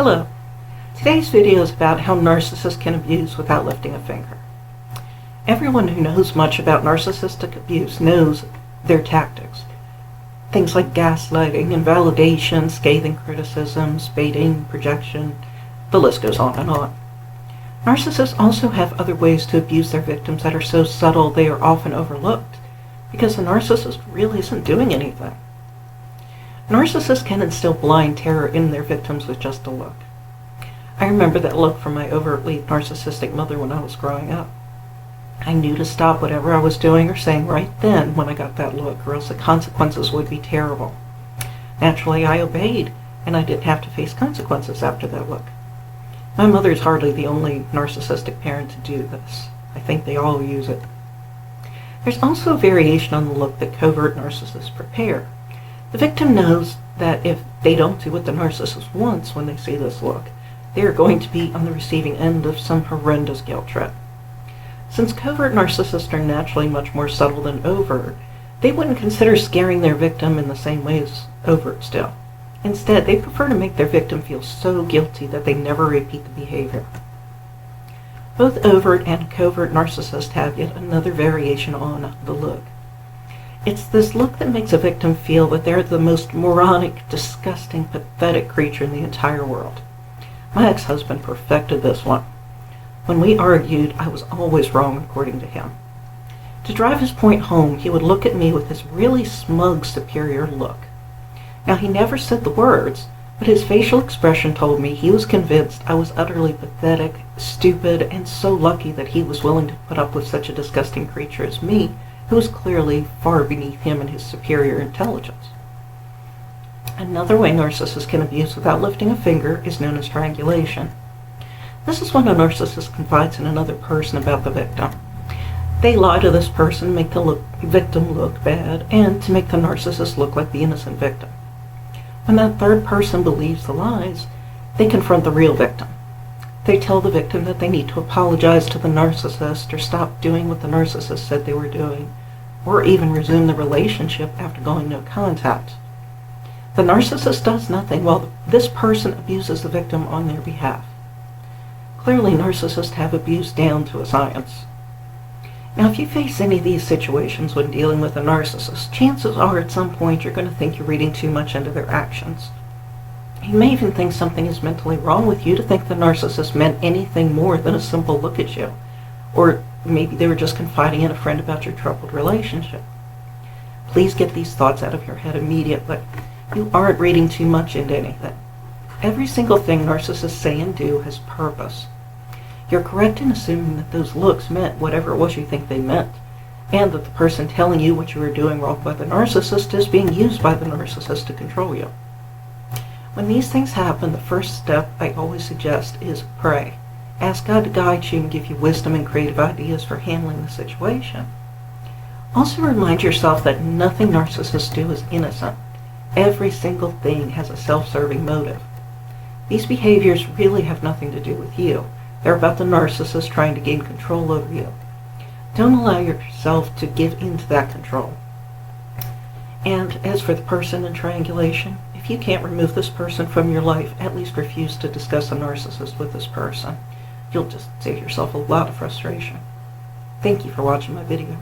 Hello. Today's video is about how narcissists can abuse without lifting a finger. Everyone who knows much about narcissistic abuse knows their tactics. Things like gaslighting, invalidation, scathing criticisms, baiting, projection, the list goes on and on. Narcissists also have other ways to abuse their victims that are so subtle they are often overlooked because the narcissist really isn't doing anything. Narcissists can instill blind terror in their victims with just a look. I remember that look from my overtly narcissistic mother when I was growing up. I knew to stop whatever I was doing or saying right then when I got that look, or else the consequences would be terrible. Naturally, I obeyed, and I didn't have to face consequences after that look. My mother is hardly the only narcissistic parent to do this. I think they all use it. There's also a variation on the look that covert narcissists prepare. The victim knows that if they don't do what the narcissist wants when they see this look, they are going to be on the receiving end of some horrendous guilt trip. Since covert narcissists are naturally much more subtle than overt, they wouldn't consider scaring their victim in the same way as overts do. Instead, they prefer to make their victim feel so guilty that they never repeat the behavior. Both overt and covert narcissists have yet another variation on the look. It's this look that makes a victim feel that they're the most moronic, disgusting, pathetic creature in the entire world. My ex-husband perfected this one. When we argued, I was always wrong according to him. To drive his point home, he would look at me with this really smug, superior look. Now, he never said the words, but his facial expression told me he was convinced I was utterly pathetic, stupid, and so lucky that he was willing to put up with such a disgusting creature as me, who was clearly far beneath him in his superior intelligence. Another way narcissists can abuse without lifting a finger is known as triangulation. This is when a narcissist confides in another person about the victim. They lie to this person, make the victim look bad, and to make the narcissist look like the innocent victim. When that third person believes the lies, they confront the real victim. They tell the victim that they need to apologize to the narcissist or stop doing what the narcissist said they were doing, or even resume the relationship after going no contact. The narcissist does nothing while this person abuses the victim on their behalf. Clearly, narcissists have abuse down to a science. Now, if you face any of these situations when dealing with a narcissist, chances are at some point you're going to think you're reading too much into their actions. You may even think something is mentally wrong with you to think the narcissist meant anything more than a simple look at you. Or maybe they were just confiding in a friend about your troubled relationship. Please get these thoughts out of your head immediately. You aren't reading too much into anything. Every single thing narcissists say and do has purpose. You're correct in assuming that those looks meant whatever it was you think they meant, and that the person telling you what you were doing wrong by the narcissist is being used by the narcissist to control you. When these things happen, the first step I always suggest is pray. Ask God to guide you and give you wisdom and creative ideas for handling the situation. Also remind yourself that nothing narcissists do is innocent. Every single thing has a self-serving motive. These behaviors really have nothing to do with you. They're about the narcissist trying to gain control over you. Don't allow yourself to give in to that control. And as for the person in triangulation, if you can't remove this person from your life, at least refuse to discuss a narcissist with this person. You'll just save yourself a lot of frustration. Thank you for watching my video.